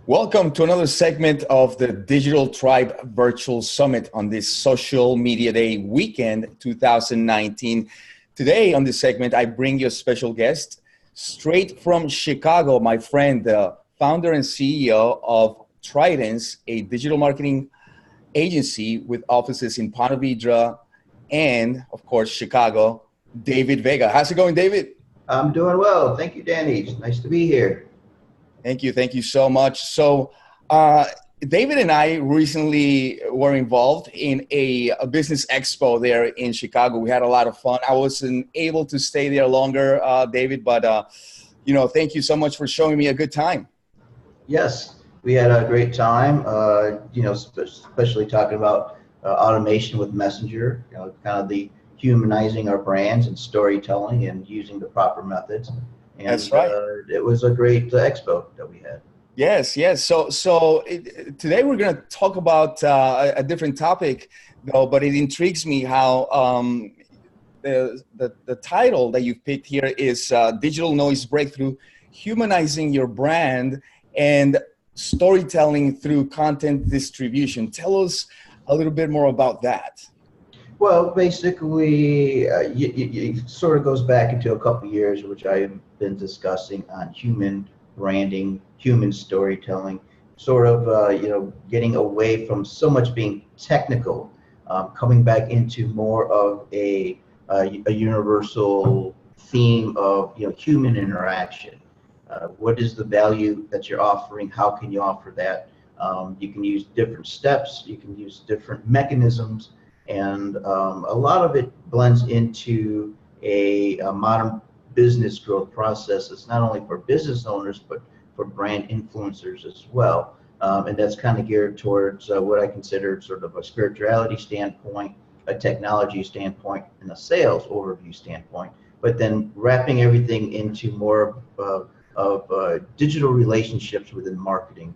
Welcome to another segment of the Digital Tribe Virtual Summit on this Social Media Day weekend 2019. Today on this segment, I bring you a special guest straight from Chicago, my friend, the founder and CEO of Tridence, a digital marketing agency with offices in Ponte Vedra and, of course, Chicago, David Vega. How's it going, David? I'm doing well. Thank you, Danny. It's nice to be here. Thank you. Thank you so much. So, David and I recently were involved in a business expo there in Chicago. We had a lot of fun. I wasn't able to stay there longer, David, but, thank you so much for showing me a good time. Yes, we had a great time, especially talking about automation with Messenger, kind of the humanizing our brands and storytelling and using the proper methods. And That's right. It was a great expo that we had. Yes, yes. So today we're going to talk about a different topic, though, but it intrigues me how the title that you've picked here is Digital Noise Breakthrough, Humanizing Your Brand and Storytelling Through Content Distribution. Tell us a little bit more about that. Well, basically, it sort of goes back into a couple of years, which I've been discussing on human branding, human storytelling, sort of, getting away from so much being technical, coming back into more of a universal theme of, human interaction. What is the value that you're offering? How can you offer that? You can use different steps. You can use different mechanisms. And a lot of it blends into a modern business growth process. It's not only for business owners, but for brand influencers as well. And that's kind of geared towards what I consider sort of a spirituality standpoint, a technology standpoint, and a sales overview standpoint. But then wrapping everything into more of digital relationships within marketing,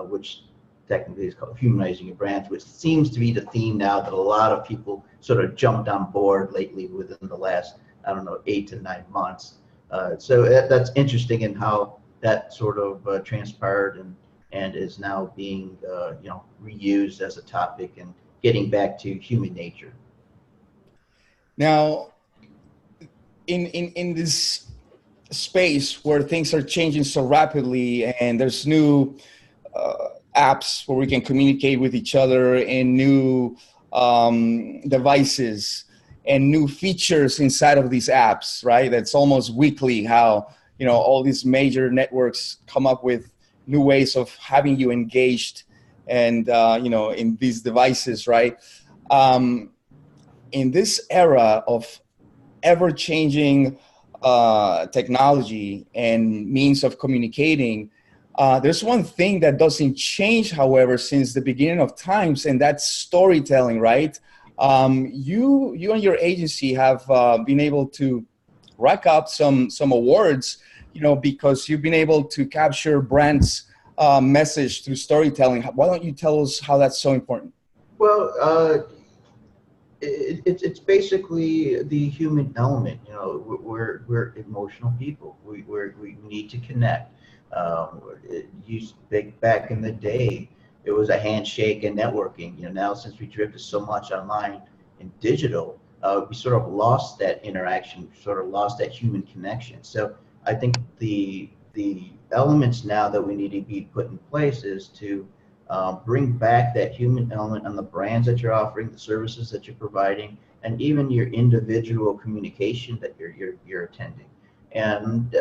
which technically is called Humanizing Your Brands, which seems to be the theme now that a lot of people sort of jumped on board lately within the last, 8 to 9 months. So that's interesting in how that sort of transpired and is now being, reused as a topic and getting back to human nature. Now, in this space where things are changing so rapidly and there's new apps where we can communicate with each other and new devices and new features inside of these apps, right? That's almost weekly how, all these major networks come up with new ways of having you engaged and, in these devices, right? In this era of ever-changing technology and means of communicating, there's one thing that doesn't change, however, since the beginning of times, and that's storytelling, right? You and your agency have been able to rack up some awards, because you've been able to capture brands' message through storytelling. Why don't you tell us how that's so important? Well, it's basically the human element. We're emotional people. We need to connect. It used back in the day, it was a handshake and networking. Now since we drifted so much online and digital, we sort of lost that interaction, sort of lost that human connection. So I think the elements now that we need to be put in place is to bring back that human element on the brands that you're offering, the services that you're providing, and even your individual communication that you're attending. And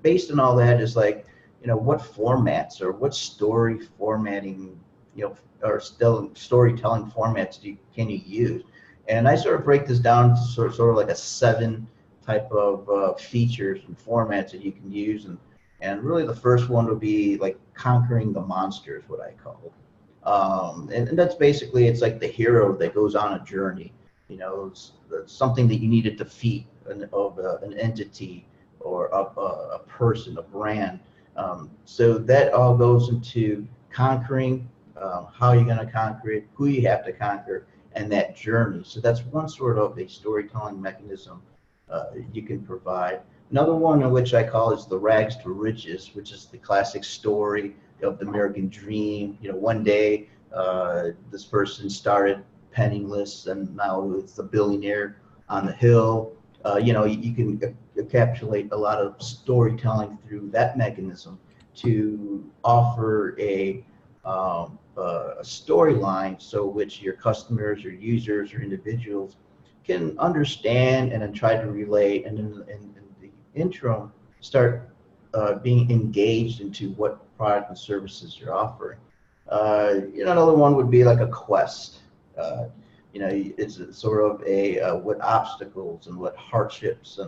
based on all that is like, what formats or what story formatting, or still storytelling formats can you use? And I sort of break this down to sort of like a 7 type of features and formats that you can use. And really the first one would be like conquering the monster is what I call it. And that's basically, it's like the hero that goes on a journey. It's something that you need to defeat an entity or a person, a brand. So that all goes into conquering, how you're going to conquer it, who you have to conquer, and that journey. So that's one sort of a storytelling mechanism you can provide. Another one in which I call is the rags to riches, which is the classic story of the American dream. One day this person started penniless and now it's a billionaire on the hill. You can encapsulate a lot of storytelling through that mechanism to offer a storyline so which your customers or users or individuals can understand and then try to relate, and in the interim start being engaged into what product and services you're offering. Another one would be like a quest. It's sort of what obstacles and what hardships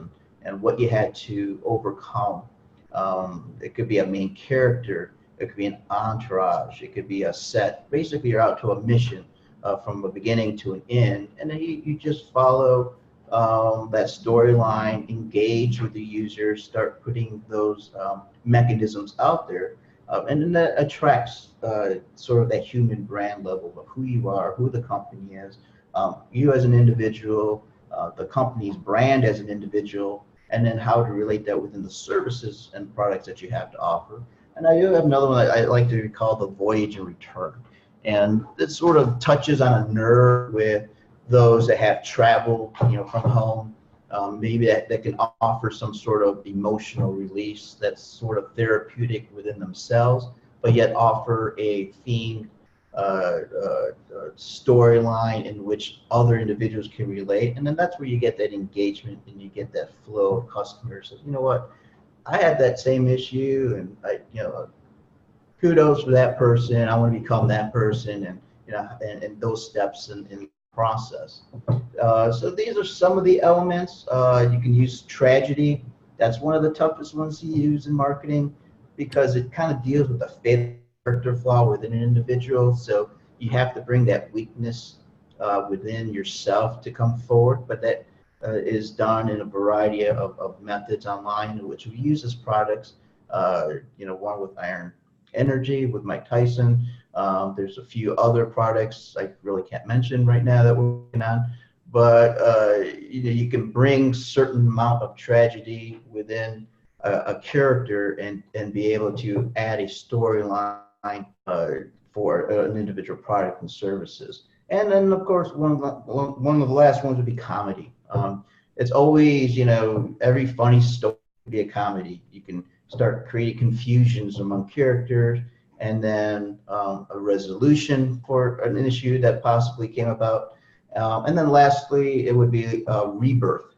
and what you had to overcome. It could be a main character, it could be an entourage, it could be a set. Basically, you're out to a mission from a beginning to an end, and then you just follow that storyline, engage with the user, start putting those mechanisms out there, and then that attracts sort of that human brand level of who you are, who the company is, you as an individual, the company's brand as an individual, and then how to relate that within the services and products that you have to offer. And I do have another one I like to call the voyage and return. And it sort of touches on a nerve with those that have traveled, from home. Maybe that can offer some sort of emotional release that's sort of therapeutic within themselves, but yet offer a themed storyline in which other individuals can relate. And then that's where you get that engagement and you get that flow of customers. So, you know what, I had that same issue, and kudos for that person. I want to become that person, and and those steps in the process. So these are some of the elements. You can use tragedy. That's one of the toughest ones to use in marketing because it kind of deals with the fatal character flaw within an individual. So you have to bring that weakness within yourself to come forward, but that is done in a variety of methods online in which we use as products. One with Iron Energy with Mike Tyson. There's a few other products I really can't mention right now that we're working on, but you can bring certain amount of tragedy within a character and be able to add a storyline for an individual product and services. And then, of course, one of the last ones would be comedy. It's always, every funny story can be a comedy. You can start creating confusions among characters, and then a resolution for an issue that possibly came about. And then lastly, it would be a rebirth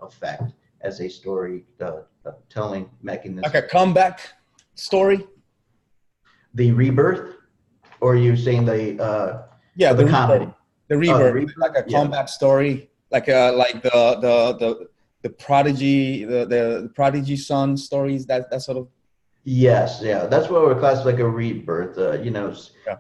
effect as a story telling mechanism. Like a comeback story? The rebirth? Or are you saying the comedy? The rebirth, like a comeback story, like the prodigy, the prodigy son stories, that sort of. Yes, yeah, that's what we're classifying like a rebirth.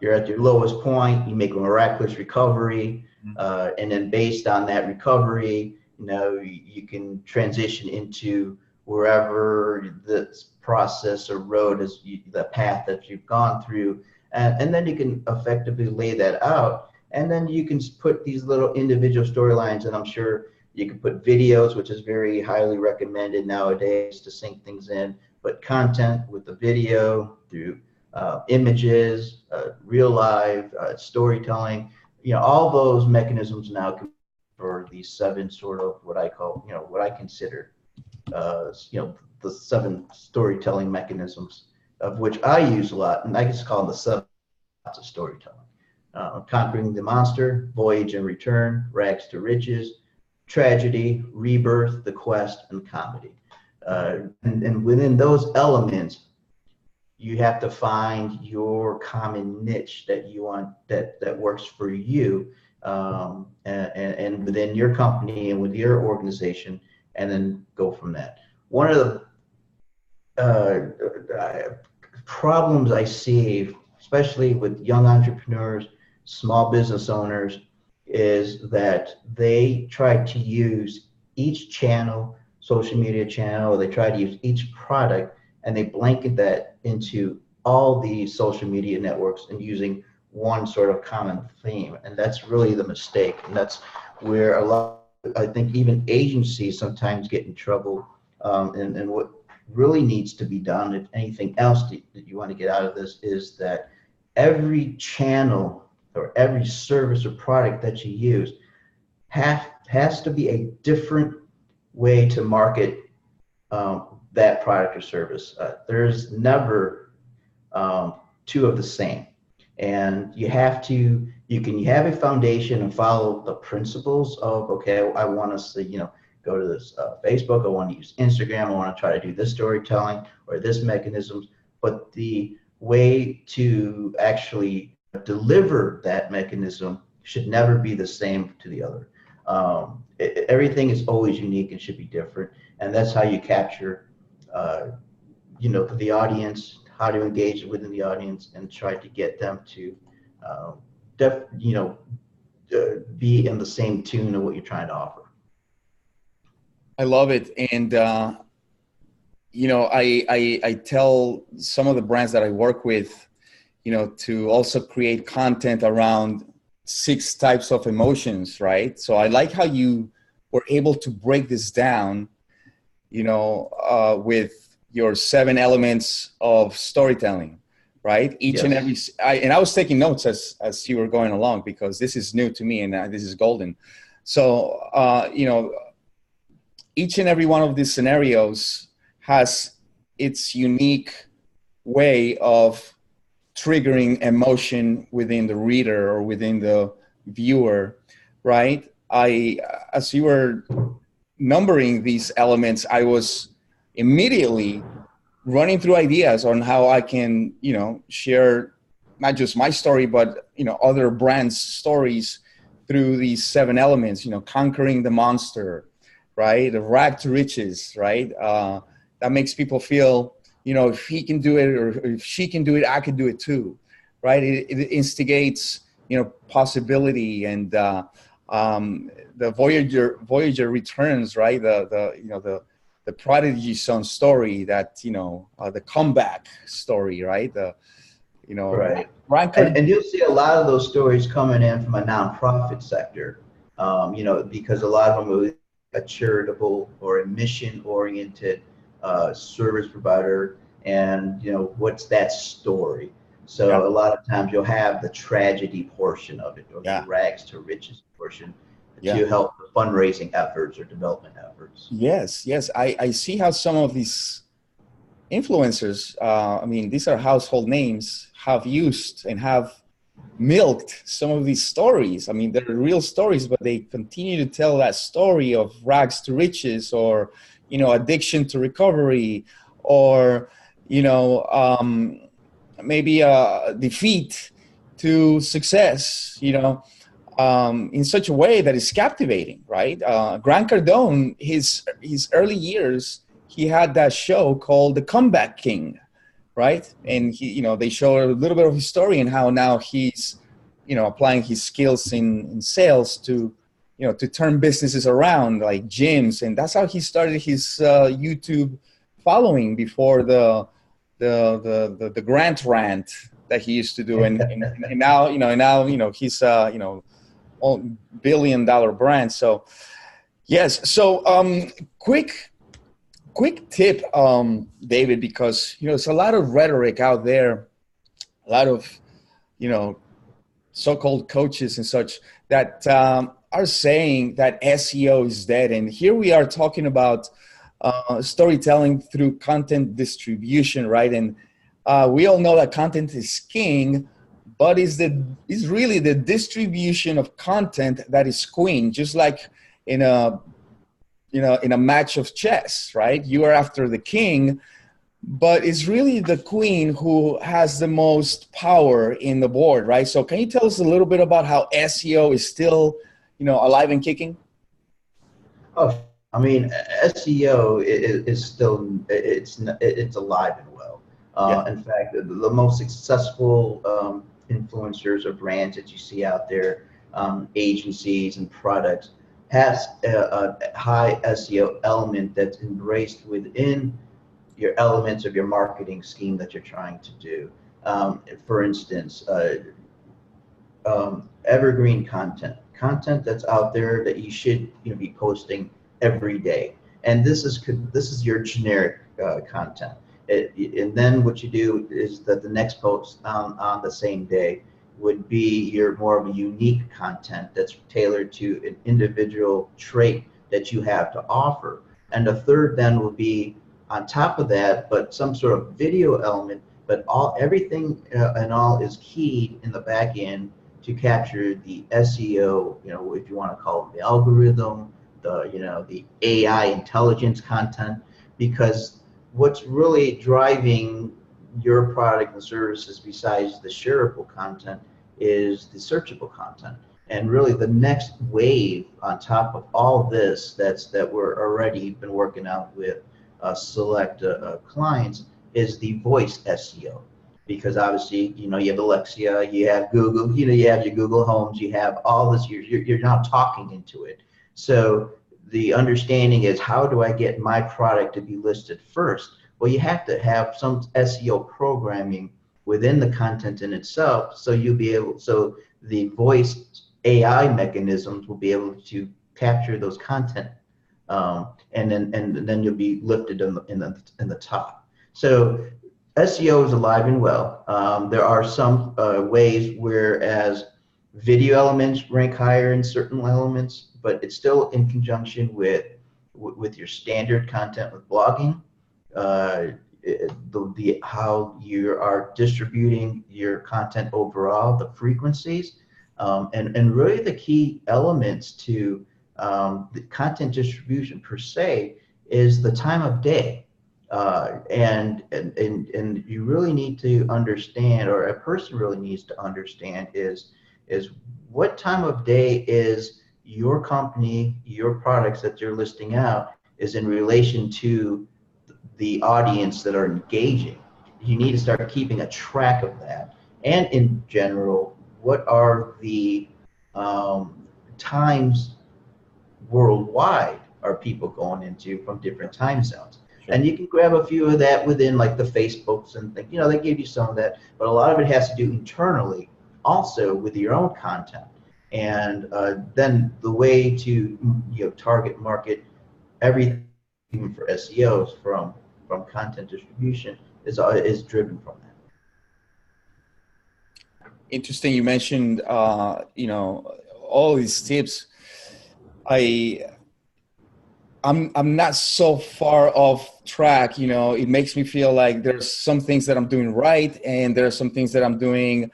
You're at your lowest point, you make a miraculous recovery, and then based on that recovery, you can transition into wherever this process or road is, the path that you've gone through, and then you can effectively lay that out, and then you can put these little individual storylines, and I'm sure you can put videos, which is very highly recommended nowadays to sync things in, but content with the video through images, real live storytelling, all those mechanisms now can for these 7 sort of what I call, what I consider, the 7 storytelling mechanisms, of which I use a lot, and I just call them the 7 lots of storytelling. Conquering the monster, voyage and return, rags to riches, tragedy, rebirth, the quest, and comedy. And within those elements, you have to find your common niche that you want, that works for you, and within your company and with your organization, and then go from that. One of the problems I see, especially with young entrepreneurs, small business owners, is that they try to use each channel, social media channel, or they try to use each product, and they blanket that into all the social media networks and using one sort of common theme. And that's really the mistake. And that's where I think even agencies sometimes get in trouble And what really needs to be done, if anything else that you want to get out of this, is that every channel or every service or product that you use has to be a different way to market that product or service. There's never two of the same. And you have to, you have a foundation and follow the principles of, okay, I want us to, go to this Facebook, I want to use Instagram, I want to try to do this storytelling or this mechanisms, but the way to actually deliver that mechanism should never be the same to the other. Everything is always unique and should be different, and that's how you capture the audience, how to engage within the audience and try to get them to be in the same tune of what you're trying to offer. I love it. And, I tell some of the brands that I work with, to also create content around 6 types of emotions, right? So I like how you were able to break this down, with your 7 elements of storytelling, right? Each and every, and I was taking notes as you were going along, because this is new to me and this is golden. So, each and every one of these scenarios has its unique way of triggering emotion within the reader or within the viewer, right? As you were numbering these elements, I was immediately running through ideas on how I can, share not just my story, but, other brands' stories through these 7 elements, conquering the monster, right? The rag to riches, right? That makes people feel, if he can do it or if she can do it, I can do it too, right? It instigates, possibility, and the Voyager returns, right? The prodigy son story, that, the comeback story, right? Right. And you'll see a lot of those stories coming in from a nonprofit sector, because a lot of them are a charitable or a mission-oriented service provider, and what's that story? So a lot of times you'll have the tragedy portion of it, or the rags to riches portion, to help the fundraising efforts or development efforts. Yes, I see how some of these influencers, these are household names, have used and have milked some of these stories. They're real stories, but they continue to tell that story of rags to riches, or, addiction to recovery, or, maybe a defeat to success, in such a way that is captivating, right? Grant Cardone, his early years, he had that show called The Comeback King, right? And they show a little bit of his story and how now he's, applying his skills in sales to, to turn businesses around, like gyms. And that's how he started his YouTube following before the Grant rant that he used to do. And now, he's, billion-dollar brand. So, yes. So, quick tip, David, because, there's a lot of rhetoric out there, a lot of, so-called coaches and such that are saying that SEO is dead. And here we are talking about storytelling through content distribution, right? And we all know that content is king, but is really the distribution of content that is queen, just like in a match of chess, right? You are after the king, but it's really the queen who has the most power in the board, right? So can you tell us a little bit about how SEO is still, alive and kicking? Oh, SEO is still, it's alive and well. In fact, the most successful influencers or brands that you see out there, agencies and products, has a high SEO element that's embraced within your elements of your marketing scheme that you're trying to do. For instance, evergreen content that's out there that you should be posting every day. and this is your generic content. And then what you do is that the next post on the same day would be your more of a unique content that's tailored to an individual trait that you have to offer. And the third then will be on top of that, but some sort of video element, but everything and all is keyed in the back end to capture the SEO, if you want to call it the algorithm, the AI intelligence content, because what's really driving your product and services besides the shareable content is the searchable content. And really the next wave on top of all this that we're already been working out with select clients is the voice SEO. Because obviously, you have Alexa, you have Google, you have your Google Homes, you have all this, you're now talking into it. So the understanding is, how do I get my product to be listed first? Well, you have to have some SEO programming within the content in itself, so so the voice AI mechanisms will be able to capture those content, and then you'll be lifted in the top. So SEO is alive and well. There are some ways whereas video elements rank higher in certain elements, but it's still in conjunction with your standard content with blogging, how you are distributing your content overall, the frequencies, and really the key elements to the content distribution per se is the time of day. And you really need to understand, or a person really needs to understand, is what time of day is your company, your products that you're listing out is in relation to the audience that are engaging. You need to start keeping a track of that. And in general, what are the times worldwide are people going into from different time zones? Sure. And you can grab a few of that within like the Facebooks and things, they give you some of that, but a lot of it has to do internally also with your own content. And then the way to target market everything for SEOs from content distribution is driven from that. Interesting. You mentioned all these tips. I'm not so far off track. It makes me feel like there's some things that I'm doing right, and there are some things that I'm doing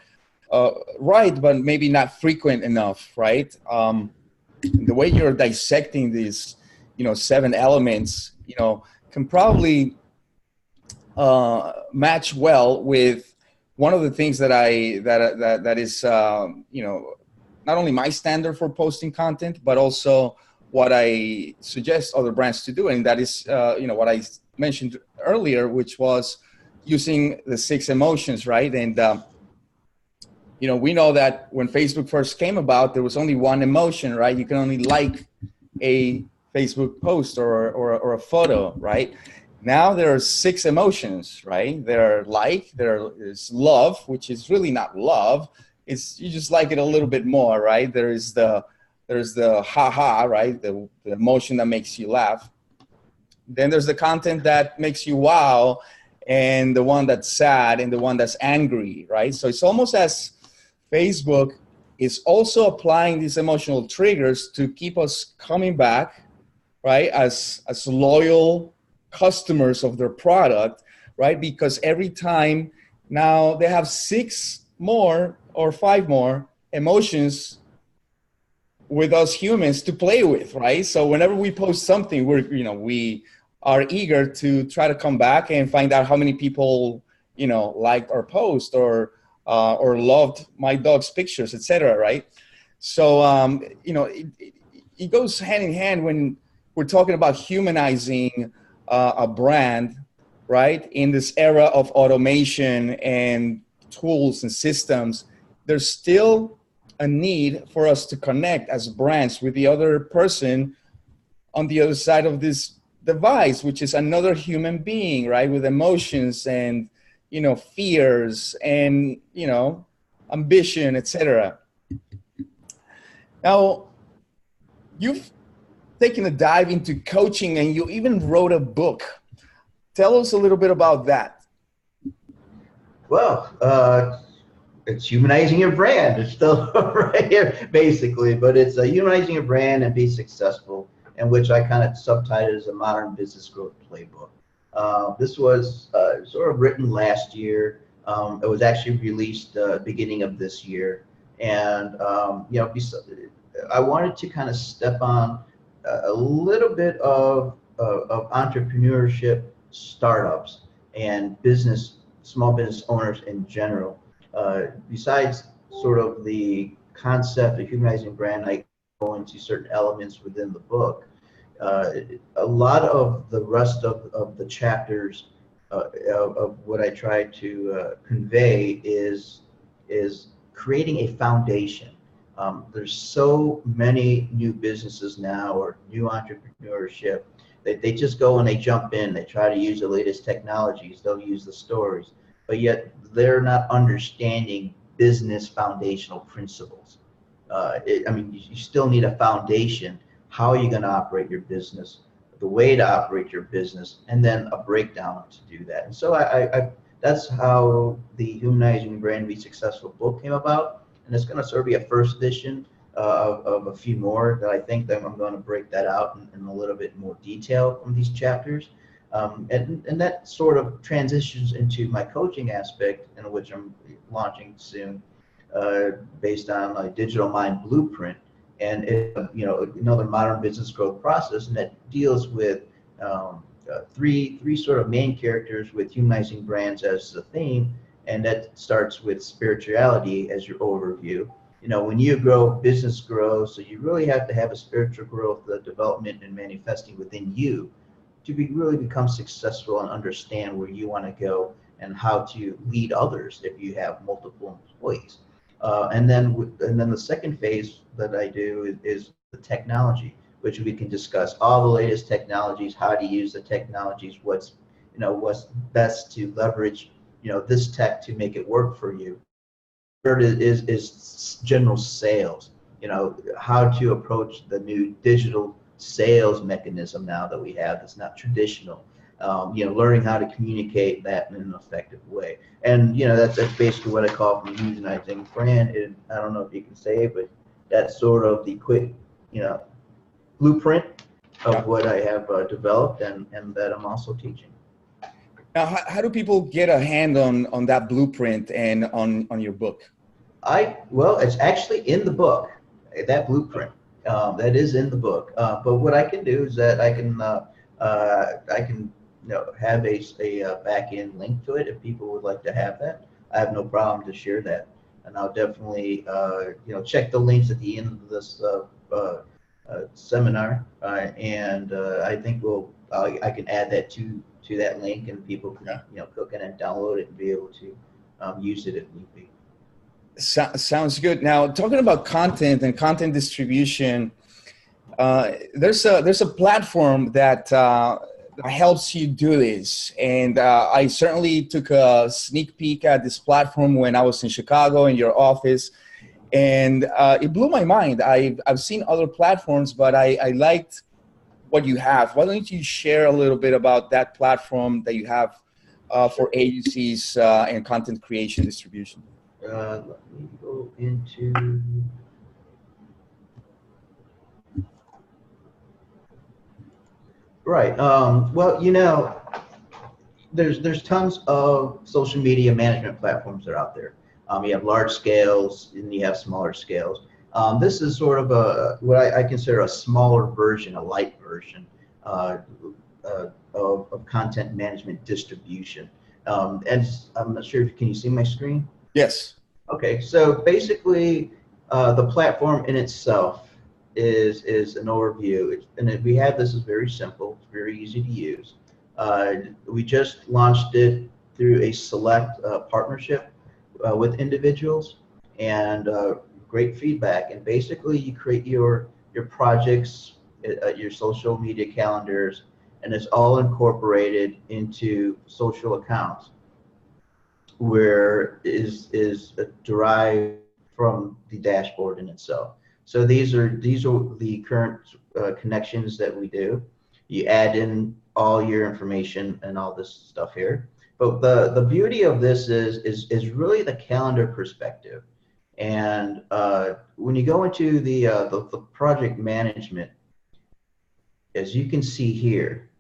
right, but maybe not frequent enough, right? The way you're dissecting these, 7 elements, can probably match well with one of the things that that is, not only my standard for posting content, but also what I suggest other brands to do. And that is, what I mentioned earlier, which was using the 6 emotions, right? And, we know that when Facebook first came about, there was only one emotion, right? You can only like a Facebook post or a photo, right? Now there are 6 emotions, right? There is love, which is really not love. You just like it a little bit more, right? There's the ha-ha, right? The emotion that makes you laugh. Then there's the content that makes you wow, and the one that's sad, and the one that's angry, right? So it's almost as Facebook is also applying these emotional triggers to keep us coming back, right? As loyal customers of their product, right? Because every time now they have 6 more or 5 more emotions with us humans to play with, right? So whenever we post something, we are eager to try to come back and find out how many people, liked our post or loved my dog's pictures, etc., right? So, it goes hand in hand when we're talking about humanizing a brand, right? In this era of automation and tools and systems, there's still a need for us to connect as brands with the other person on the other side of this device, which is another human being, right? With emotions and, fears and, ambition, etc. Now, you've taking a dive into coaching, and you even wrote a book. Tell us a little bit about that. Well, it's humanizing your brand. It's still right here, basically, but it's humanizing your brand and be successful, in which I kind of subtitled as a modern business growth playbook. This was sort of written last year. It was actually released beginning of this year, and I wanted to kind of step on a little bit of entrepreneurship, startups, and small business owners in general. Besides sort of the concept of humanizing brand, I go into certain elements within the book. A lot of the rest of the chapters of what I try to convey is creating a foundation. There's so many new businesses now, or new entrepreneurship. They just go and they jump in. They try to use the latest technologies. They'll use the stories, but yet they're not understanding business foundational principles. You still need a foundation. How are you going to operate your business, the way to operate your business, and then a breakdown to do that. And so that's how the Humanizing Brand Be Successful book came about. And it's going to sort of be a first edition of a few more that I think that I'm going to break that out in a little bit more detail from these chapters. And that sort of transitions into my coaching aspect, in which I'm launching soon, based on my digital mind blueprint, and another modern business growth process, and that deals with three sort of main characters with humanizing brands as the theme, and that starts with spirituality as your overview. When you grow, business grows, so you really have to have a spiritual growth, the development and manifesting within you to really become successful and understand where you want to go and how to lead others if you have multiple employees. And then the second phase that I do is the technology, which we can discuss all the latest technologies, how to use the technologies, what's best to leverage, this tech to make it work for you. Third is general sales, how to approach the new digital sales mechanism now that we have that's not traditional. Learning how to communicate that in an effective way. And, that's basically what I call from humanizing brand. I don't know if you can say it, but that's sort of the quick, blueprint of what I have developed and that I'm also teaching. Now, how do people get a hand on that blueprint and on your book? Well, it's actually in the book, that blueprint. That is in the book. But what I can do is that I can have a back end link to it if people would like to have that. I have no problem to share that, and I'll definitely check the links at the end of this seminar, and I think I can add that to that link, and people can click in and download it and be able to use it if need be. Sounds good. Now, talking about content and content distribution, there's a platform that helps you do this, and I certainly took a sneak peek at this platform when I was in Chicago in your office, and it blew my mind. I've seen other platforms, but I liked what you have. Why don't you share a little bit about that platform that you have for agencies and content creation distribution? Let me go into. Right. Well, there's tons of social media management platforms that are out there. You have large scales and you have smaller scales. This is sort of what I consider a smaller version, a light version of content management distribution. And I'm not sure, can you see my screen? Yes. Okay, so basically, the platform in itself is an overview, we have this is very simple. It's very easy to use. We just launched it through a select partnership with individuals, and great feedback. And basically, you create your projects, your social media calendars, and it's all incorporated into social accounts, where is derived from the dashboard in itself. So these are the current connections that we do. You add in all your information and all this stuff here. But the beauty of this is really the calendar perspective. And when you go into the project management, as you can see here,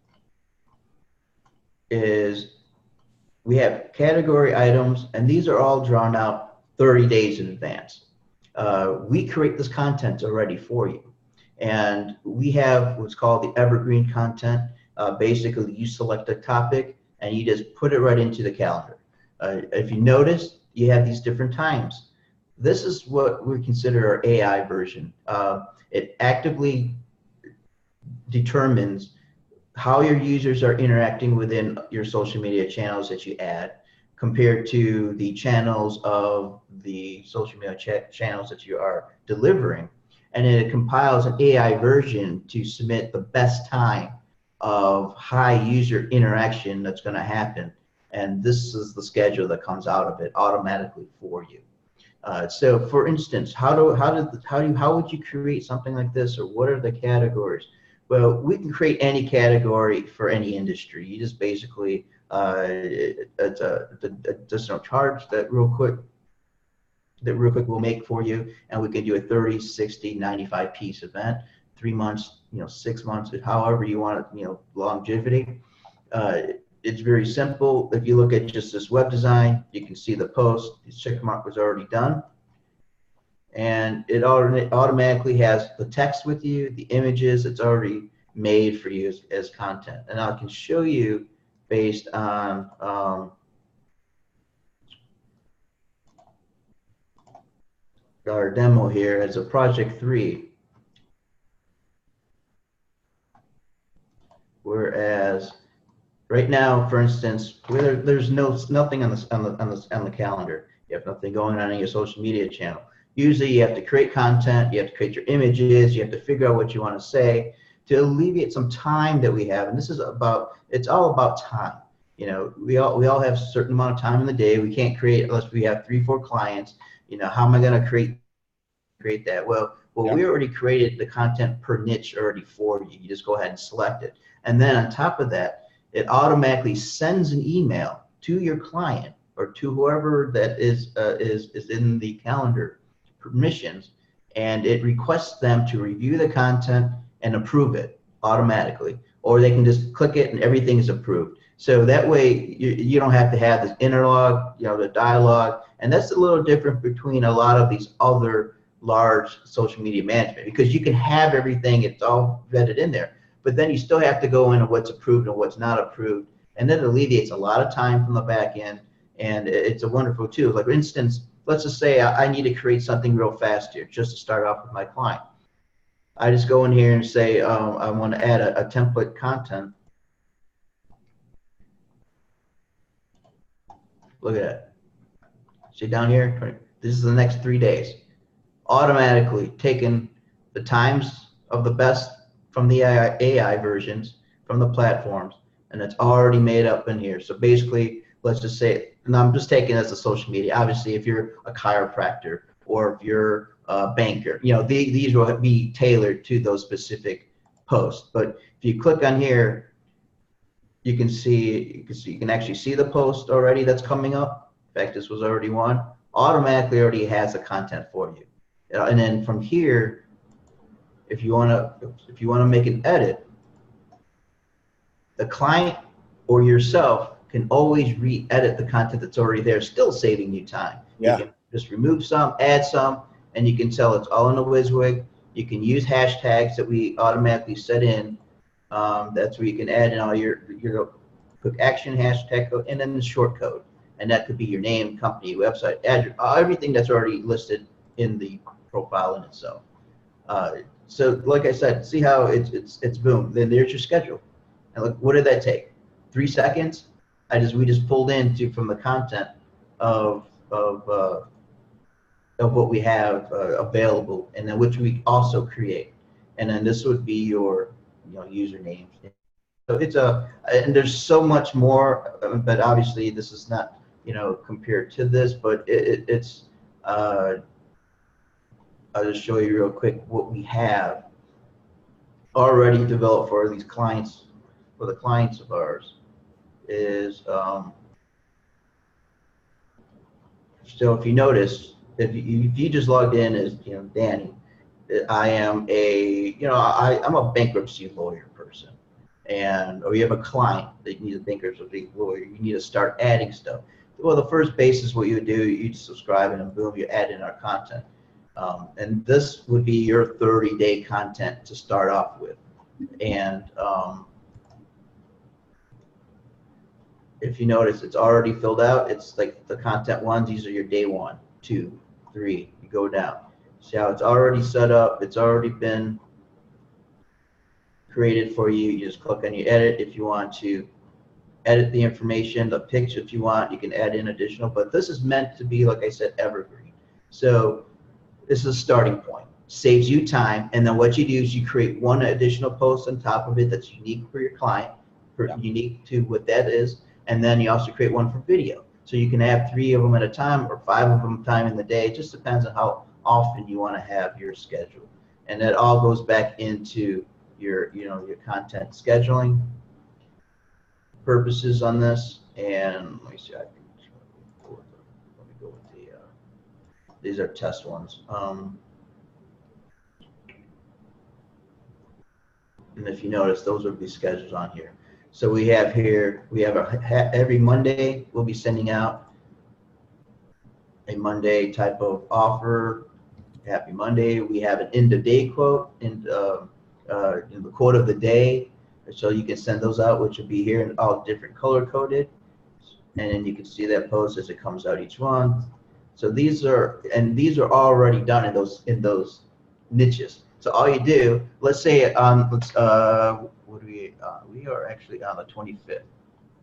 is we have category items, and these are all drawn out 30 days in advance. We create this content already for you. And we have what's called the evergreen content. Basically, you select a topic and you just put it right into the calendar. If you notice, you have these different times. This is what we consider our AI version. It actively determines how your users are interacting within your social media channels that you add compared to the channels of the social media channels that you are delivering. And then it compiles an AI version to submit the best time of high user interaction that's going to happen. And this is the schedule that comes out of it automatically for you. So for instance, how would you create something like this, or what are the categories? Well, we can create any category for any industry. You just basically, just no charge that real quick we'll make for you, and we can do a 30, 60, 95 piece event, 3 months, 6 months, however you want it, longevity. It's very simple. If you look at just this web design, you can see the post. The check mark was already done. And it automatically has the text with you, the images. It's already made for you as content. And I can show you based on our demo here as a project 3. Whereas right now, for instance, there's nothing on the calendar. You have nothing going on your social media channel. Usually you have to create content, you have to create your images, you have to figure out what you want to say to alleviate some time that we have. And this is it's all about time. We all have a certain amount of time in the day. We can't create unless we have 3, 4 clients. How am I going to create that? Well, yeah. We already created the content per niche already for you. You just go ahead and select it. And then on top of that, it automatically sends an email to your client or to whoever that is in the calendar permissions, and it requests them to review the content and approve it automatically, or they can just click it and everything is approved. So that way you don't have to have this interlog, the dialogue, and that's a little different between a lot of these other large social media management, because you can have everything, it's all vetted in there, but then you still have to go into what's approved and what's not approved, and that alleviates a lot of time from the back end, and it's a wonderful tool. Like for instance, let's just say I need to create something real fast here just to start off with my client. I just go in here and say I want to add a template content. Look at that. See down here? This is the next 3 days. Automatically taking the times of the best from the AI versions, from the platforms, and it's already made up in here. So basically, let's just say, and I'm just taking it as a social media. Obviously, if you're a chiropractor or if you're a banker, these will be tailored to those specific posts. But if you click on here, you can actually see the post already that's coming up. In fact, this was already one. Automatically already has the content for you. And then from here, if you want to make an edit, the client or yourself can always re-edit the content that's already there, still saving you time. Yeah. You can just remove some, add some, and you can tell it's all in a WYSIWYG. You can use hashtags that we automatically set in. That's where you can add in all your quick action hashtag code, and then the short code. And that could be your name, company, website, address, everything that's already listed in the profile in itself. So like I said, see how it's boom. Then there's your schedule. And look, what did that take? 3 seconds? We just pulled into from the content of what we have available, and then which we also create. And then this would be your username. So and there's so much more, but obviously this is not compared to this, but it's I'll just show you real quick what we have already developed for these clients, for the clients of ours is, so if you notice, if you just logged in as, Danny, I am I'm a bankruptcy lawyer person. Or you have a client that you need a bankruptcy lawyer, you need to start adding stuff. Well, the first base is what you would do, you subscribe and then boom, you add in our content. And this would be your 30-day content to start off with. And if you notice, it's already filled out. It's like the content ones, these are your day 1, 2, 3, you go down. See how it's already set up, it's already been created for you. You just click on your edit. If you want to edit the information, the picture, if you want, you can add in additional, but this is meant to be, like I said, evergreen. So this is a starting point, saves you time, and then what you do is you create one additional post on top of it that's unique for your client, unique to what that is, and then you also create one for video. So you can have 3 of them at a time or 5 of them time in the day. It just depends on how often you want to have your schedule. And that all goes back into your content scheduling purposes on this. And let me see, let me go with the, these are test ones. And if you notice, those would be schedules on here. So we have here, every Monday, we'll be sending out a Monday type of offer. Happy Monday. We have an end of day quote in the quote of the day. So you can send those out, which will be here in all different color coded. And then you can see that post as it comes out each month. So these are already done in those niches. So all you do, let's say we are actually on the 25th.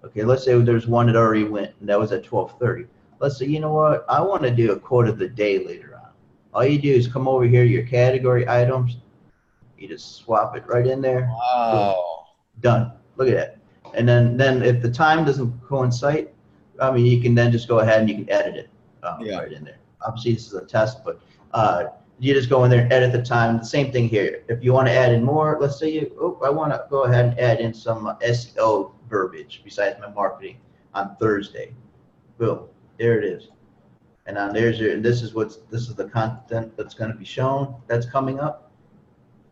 Okay, let's say there's one that already went, and that was at 12:30. Let's say, you know what, I want to do a quote of the day later on. All you do is come over here to your category items. You just swap it right in there. Wow. Boom. Done. Look at that. And then if the time doesn't coincide, I mean, you can then just go ahead and you can edit it right in there. Obviously, this is a test, but you just go in there and edit the time. The same thing here. If you want to add in more, let's say I want to go ahead and add in some SEO verbiage besides my marketing on Thursday. Boom, there it is. And now this is the content that's going to be shown that's coming up.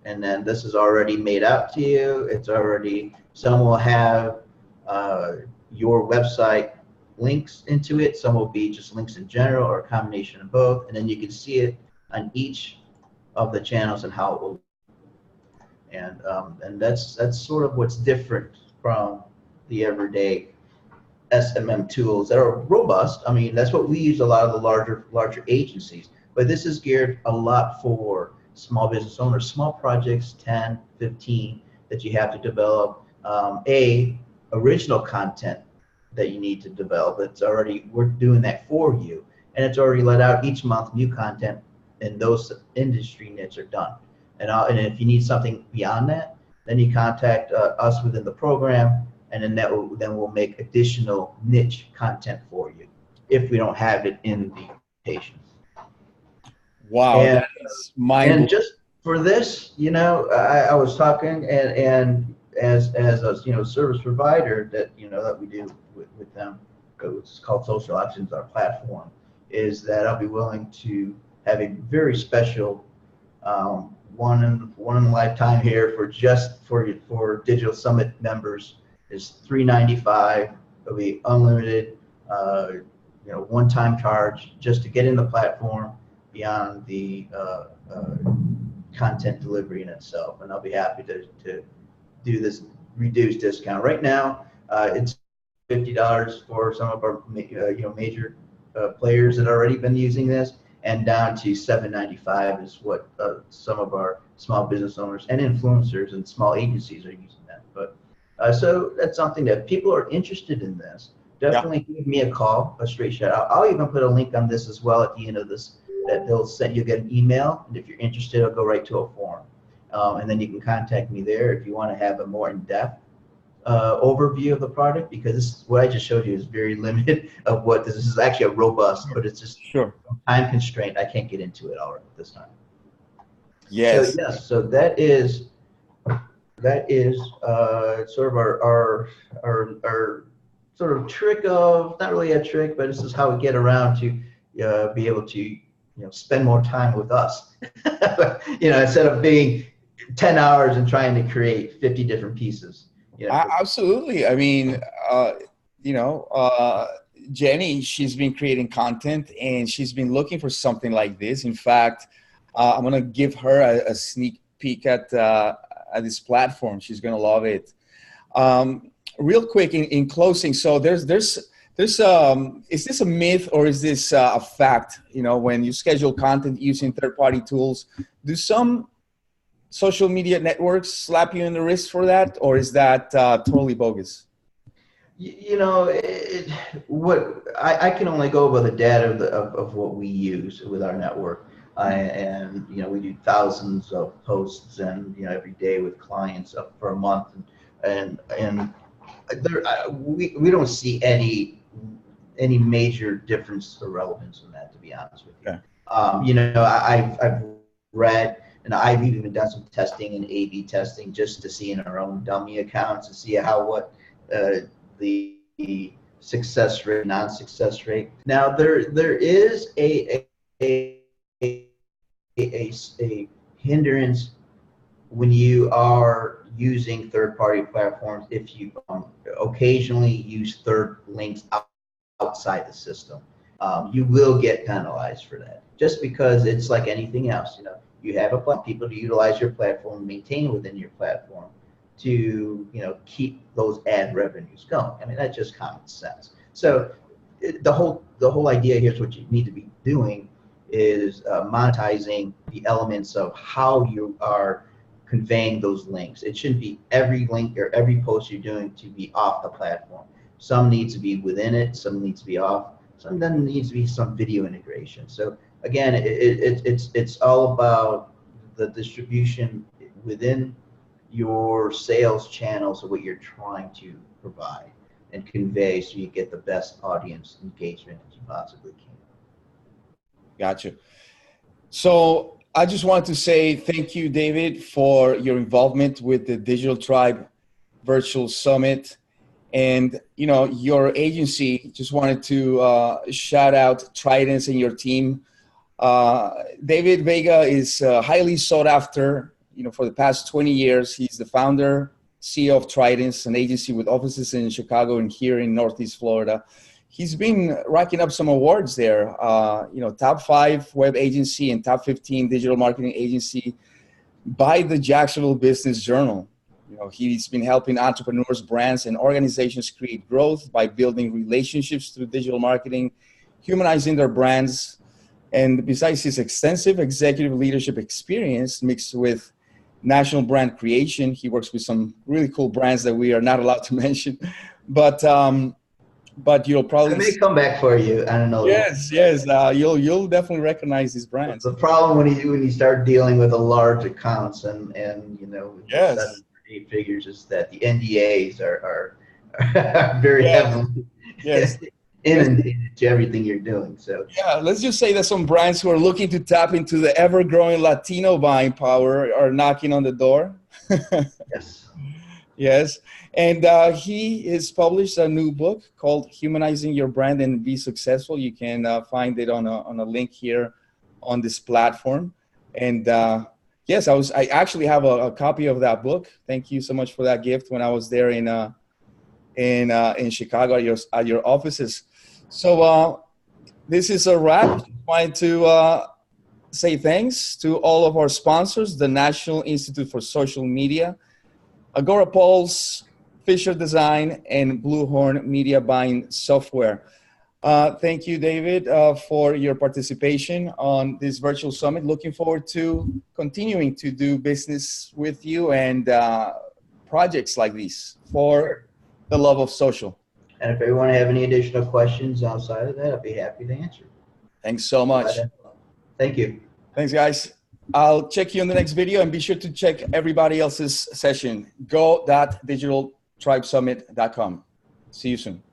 And then this is already made out to you. It's already, some will have your website links into it. Some will be just links in general or a combination of both. And then you can see it on each of the channels and how it will. And that's sort of what's different from the everyday SMM tools that are robust. I mean, that's what we use a lot of the larger agencies. But this is geared a lot for small business owners, small projects, 10, 15, that you have to develop original content that you need to develop. It's already, we're doing that for you, and it's already let out each month, new content, and those industry niches are done. And if you need something beyond that, then you contact us within the program, and then we'll make additional niche content for you if we don't have it in the patients. Wow, that is mind-blowing. And just for this, I was talking, and as a service provider that that we do with them, it's called Social Options, our platform, is that I'll be willing to have a very special one in a lifetime here for Digital Summit members is $395. It'll be unlimited, one-time charge just to get in the platform beyond the content delivery in itself. And I'll be happy to do this reduced discount. Right now, it's $50 for some of our major players that have already been using this, and down to $795 is what some of our small business owners and influencers and small agencies are using that. But so that's something that people are interested in this. Definitely give me a call, a straight shout out. I'll even put a link on this as well at the end of this, that you'll get an email, and if you're interested, I'll go right to a form. And then you can contact me there if you want to have a more in-depth overview of the product, because this is, what I just showed you is very limited of what this is. Actually a robust, but it's just time constraint. I can't get into it all at this time. Yes. So that is sort of our sort of trick of, not really a trick, but this is how we get around to be able to spend more time with us. Instead of being 10 hours and trying to create 50 different pieces. Absolutely. I mean, you know, Jenny, she's been creating content and she's been looking for something like this. In fact, I'm going to give her a sneak peek at this platform. She's going to love it. Real quick in closing. So is this a myth or is this a fact? When you schedule content using third-party tools, do some social media networks slap you in the wrist for that, or is that totally bogus? What I can only go by the data of what we use with our network, and we do thousands of posts, and every day with clients up for a month, and we don't see any major difference or relevance in that, to be honest with you. Okay. I've read, and I've even done some testing and A/B testing just to see in our own dummy accounts to see what the success rate, non-success rate. Now there is a hindrance when you are using third-party platforms if you occasionally use third links outside the system. You will get penalized for that, just because it's like anything else. You have a platform, people to utilize your platform, maintain within your platform to keep those ad revenues going. I mean, that's just common sense. So the whole idea here is what you need to be doing is monetizing the elements of how you are conveying those links. It shouldn't be every link or every post you're doing to be off the platform. Some needs to be within it, some needs to be off, some then needs to be some video integration. So again, it's all about the distribution within your sales channels of what you're trying to provide and convey, so you get the best audience engagement as you possibly can. Gotcha. So I just wanted to say thank you, David, for your involvement with the Digital Tribe Virtual Summit. And, your agency, just wanted to shout out Tridence and your team. David Vega is highly sought after, for the past 20 years. He's the founder, CEO of Tridence, an agency with offices in Chicago and here in Northeast Florida. He's been racking up some awards there, top 5 web agency and top 15 digital marketing agency by the Jacksonville Business Journal. He's been helping entrepreneurs, brands, and organizations create growth by building relationships through digital marketing, humanizing their brands. And besides his extensive executive leadership experience mixed with national brand creation, he works with some really cool brands that we are not allowed to mention. But you'll probably... I may come back for you. I don't know. Yes. You'll definitely recognize these brands. The problem when you start dealing with a large accounts and yes. 7 or 8 figures is that the NDAs are very heavily inundated to everything you're doing. So let's just say that some brands who are looking to tap into the ever-growing Latino buying power are knocking on the door. Yes. And he has published a new book called Humanizing Your Brand and Be Successful. You can find it on a link here on this platform. And yes, I actually have a copy of that book. Thank you so much for that gift when I was there in Chicago at your offices. So this is a wrap. I wanted to say thanks to all of our sponsors, the National Institute for Social Media, Agora Pulse, Fisher Design, and Bluehorn Media Buying Software. Thank you, David, for your participation on this virtual summit. Looking forward to continuing to do business with you and projects like these for the love of social. And if everyone have any additional questions outside of that, I'd be happy to answer. Thanks so much. Thank you. Thanks, guys. I'll check you in the next video, and be sure to check everybody else's session. Go.digitaltribesummit.com. See you soon.